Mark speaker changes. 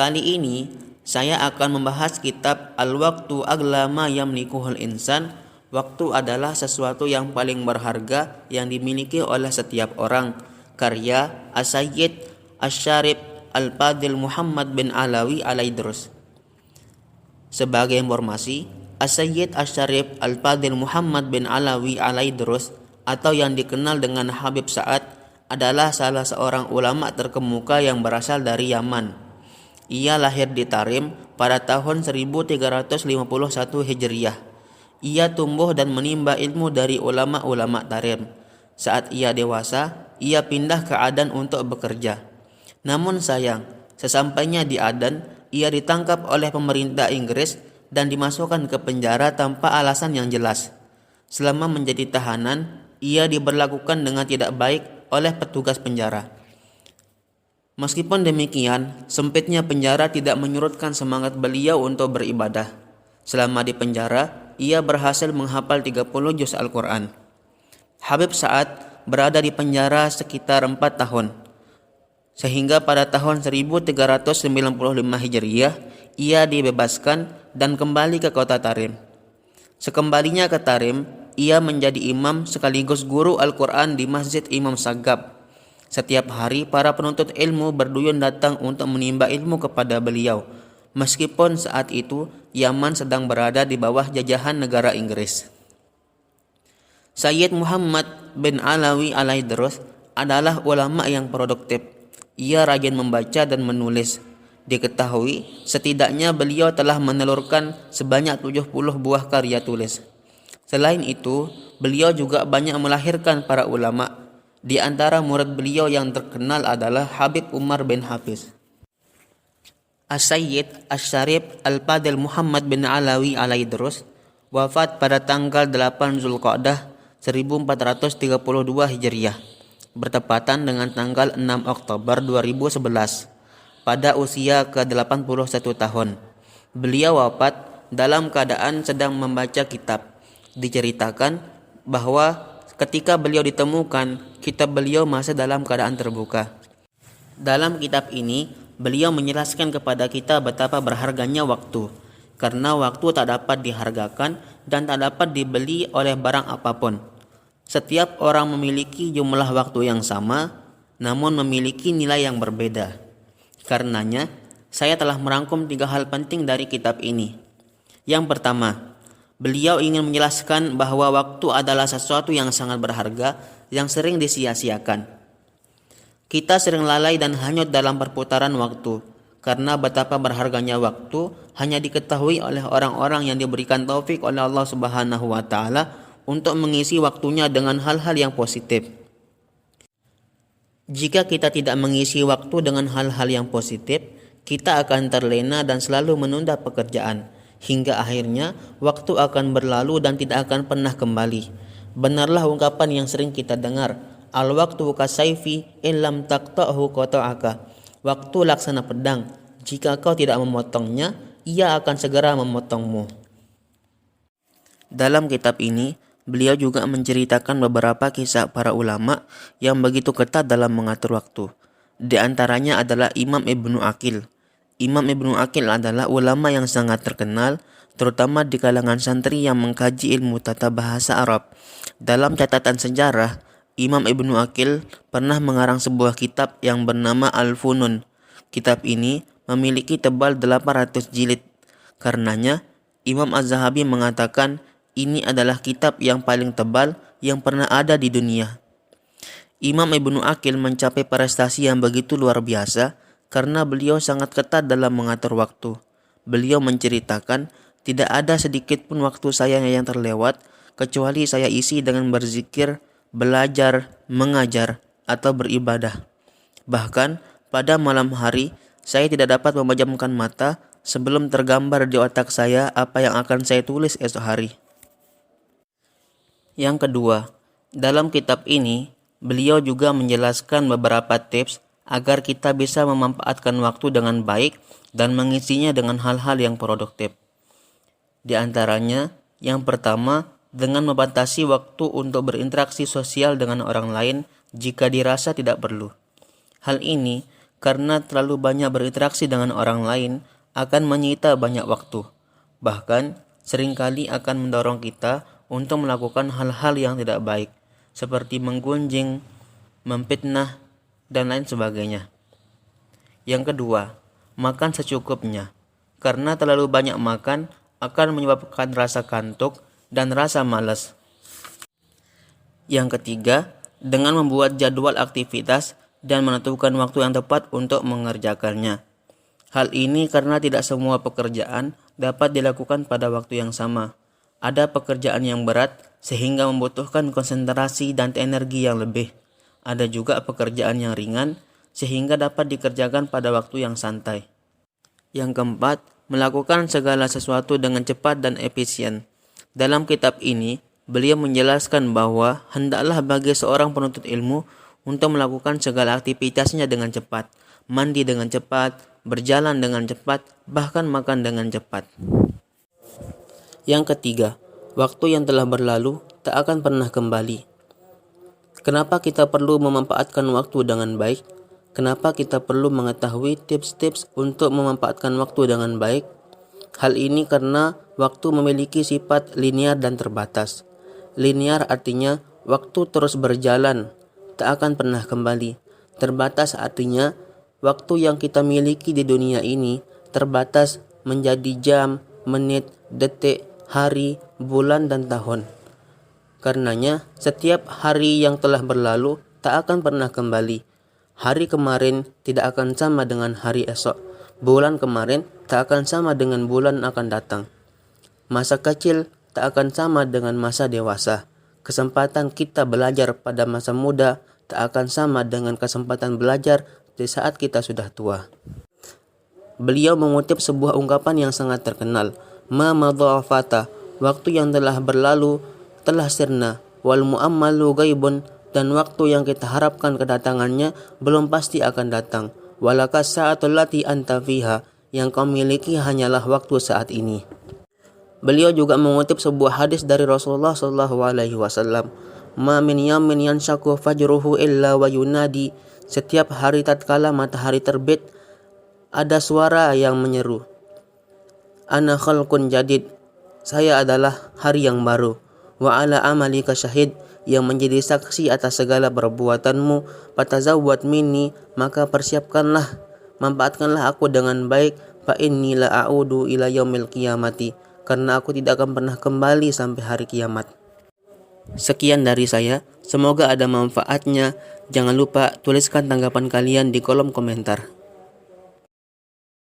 Speaker 1: Kali ini saya akan membahas kitab Al-Waqtu Aghla ma yamlikuhul insan. Waktu adalah sesuatu yang paling berharga yang dimiliki oleh setiap orang. Karya As-Sayyid Asy-Syarif Al-Fadil Muhammad bin Alawi Al-Aidrus. Sebagai informasi, As-Sayyid Asy-Syarif Al-Fadil Muhammad bin Alawi Al-Aidrus atau yang dikenal dengan Habib Sa'ad adalah salah seorang ulama terkemuka yang berasal dari Yaman. Ia lahir di Tarim pada tahun 1351 Hijriah. Ia tumbuh dan menimba ilmu dari ulama-ulama Tarim. Saat ia dewasa, ia pindah ke Adan untuk bekerja. Namun sayang, sesampainya di Adan, ia ditangkap oleh pemerintah Inggris dan dimasukkan ke penjara tanpa alasan yang jelas. Selama menjadi tahanan, ia diberlakukan dengan tidak baik oleh petugas penjara. Meskipun demikian, sempitnya penjara tidak menyurutkan semangat beliau untuk beribadah. Selama di penjara, ia berhasil menghafal 30 juz Al-Quran. Habib Sa'ad berada di penjara sekitar 4 tahun. Sehingga pada tahun 1395 Hijriah, ia dibebaskan dan kembali ke kota Tarim. Sekembalinya ke Tarim, ia menjadi imam sekaligus guru Al-Quran di Masjid Imam Saggab. Setiap hari para penuntut ilmu berduyun datang untuk menimba ilmu kepada beliau, meskipun saat itu Yaman sedang berada di bawah jajahan negara Inggris. Sayyid Muhammad bin Alawi Al-Aidrus adalah ulama yang produktif. Ia rajin membaca dan menulis. Diketahui setidaknya beliau telah menelurkan sebanyak 70 buah karya tulis. Selain itu, beliau juga banyak melahirkan para ulama. Di antara murid beliau yang terkenal adalah Habib Umar bin Hafiz. As-Sayyid Asy-Syarif Al-Fadil Muhammad bin Alawi Al-Aidrus wafat pada tanggal 8 Zulqa'dah 1432 Hijriah, bertepatan dengan tanggal 6 Oktober 2011, pada usia ke-81 tahun. Beliau wafat dalam keadaan sedang membaca kitab. Diceritakan bahwa ketika beliau ditemukan, kitab beliau masih dalam keadaan terbuka. Dalam kitab ini, beliau menjelaskan kepada kita betapa berharganya waktu, karena waktu tak dapat dihargakan dan tak dapat dibeli oleh barang apapun. Setiap orang memiliki jumlah waktu yang sama, namun memiliki nilai yang berbeda. Karenanya, saya telah merangkum 3 hal penting dari kitab ini. Yang pertama, beliau ingin menjelaskan bahwa waktu adalah sesuatu yang sangat berharga yang sering disia-siakan. Kita sering lalai dan hanyut dalam perputaran waktu, karena betapa berharganya waktu hanya diketahui oleh orang-orang yang diberikan taufik oleh Allah Subhanahu wa Ta'ala untuk mengisi waktunya dengan hal-hal yang positif. Jika kita tidak mengisi waktu dengan hal-hal yang positif, kita akan terlena dan selalu menunda pekerjaan. Hingga akhirnya waktu akan berlalu dan tidak akan pernah kembali. Benarlah ungkapan yang sering kita dengar, al-waqtu kasayfi illam taqta'hu qata'aka. Waktu laksana pedang, jika kau tidak memotongnya, ia akan segera memotongmu. Dalam kitab ini, beliau juga menceritakan beberapa kisah para ulama yang begitu ketat dalam mengatur waktu. Di antaranya adalah Imam Ibnu Aqil. Imam Ibnu Aqil adalah ulama yang sangat terkenal, terutama di kalangan santri yang mengkaji ilmu tata bahasa Arab. Dalam catatan sejarah, Imam Ibnu Aqil pernah mengarang sebuah kitab yang bernama Al-Funun. Kitab ini memiliki tebal 800 jilid. Karenanya, Imam Az-Zahabi mengatakan ini adalah kitab yang paling tebal yang pernah ada di dunia. Imam Ibnu Aqil mencapai prestasi yang begitu luar biasa karena beliau sangat ketat dalam mengatur waktu. Beliau menceritakan, tidak ada sedikit pun waktu saya yang terlewat kecuali saya isi dengan berzikir, belajar, mengajar, atau beribadah. Bahkan pada malam hari, saya tidak dapat memejamkan mata sebelum tergambar di otak saya apa yang akan saya tulis esok hari. Yang kedua, dalam kitab ini, beliau juga menjelaskan beberapa tips agar kita bisa memanfaatkan waktu dengan baik dan mengisinya dengan hal-hal yang produktif. Di antaranya, yang pertama, dengan membatasi waktu untuk berinteraksi sosial dengan orang lain jika dirasa tidak perlu. Hal ini karena terlalu banyak berinteraksi dengan orang lain akan menyita banyak waktu. Bahkan, seringkali akan mendorong kita untuk melakukan hal-hal yang tidak baik, seperti menggunjing, memfitnah, dan lain sebagainya. Yang kedua, makan secukupnya. Karena terlalu banyak makan akan menyebabkan rasa kantuk dan rasa malas. Yang ketiga, dengan membuat jadwal aktivitas dan menentukan waktu yang tepat untuk mengerjakannya. Hal ini karena tidak semua pekerjaan dapat dilakukan pada waktu yang sama. Ada pekerjaan yang berat sehingga membutuhkan konsentrasi dan energi yang lebih. Ada juga pekerjaan yang ringan sehingga dapat dikerjakan pada waktu yang santai. Yang keempat, melakukan segala sesuatu dengan cepat dan efisien. Dalam kitab ini, beliau menjelaskan bahwa hendaklah bagi seorang penuntut ilmu untuk melakukan segala aktivitasnya dengan cepat, mandi dengan cepat, berjalan dengan cepat, bahkan makan dengan cepat. Yang ketiga, waktu yang telah berlalu tak akan pernah kembali. Kenapa kita perlu memanfaatkan waktu dengan baik? Kenapa kita perlu mengetahui tips-tips untuk memanfaatkan waktu dengan baik? Hal ini karena waktu memiliki sifat linear dan terbatas. Linear artinya waktu terus berjalan, tak akan pernah kembali. Terbatas artinya waktu yang kita miliki di dunia ini terbatas menjadi jam, menit, detik, hari, bulan, dan tahun. Karenanya, setiap hari yang telah berlalu tak akan pernah kembali. Hari kemarin tidak akan sama dengan hari esok. Bulan kemarin tak akan sama dengan bulan akan datang. Masa kecil tak akan sama dengan masa dewasa. Kesempatan kita belajar pada masa muda tak akan sama dengan kesempatan belajar di saat kita sudah tua. Beliau mengutip sebuah ungkapan yang sangat terkenal. Ma madha fata, waktu yang telah berlalu telah sirna, wal mu'ammalu ghaibun, dan waktu yang kita harapkan kedatangannya belum pasti akan datang. Walakas sa'atul lati anta fiha, yang kau miliki hanyalah waktu saat ini. Beliau juga mengutip sebuah hadis dari Rasulullah SAW. Ma min yamin yanshaku fajruhu illa wa yunadi. Setiap hari tatkala matahari terbit, ada suara yang menyeru, Ana khalqun jadid, saya adalah hari yang baru. Wa ala amalika syahid, yang menjadi saksi atas segala perbuatanmu. Fatazawwad minni, maka persiapkanlah, manfaatkanlah aku dengan baik. Fa inni la a'udu ila yaumil qiyamati, karena aku tidak akan pernah kembali sampai hari kiamat. Sekian dari saya, semoga ada manfaatnya. Jangan lupa tuliskan tanggapan kalian di kolom komentar.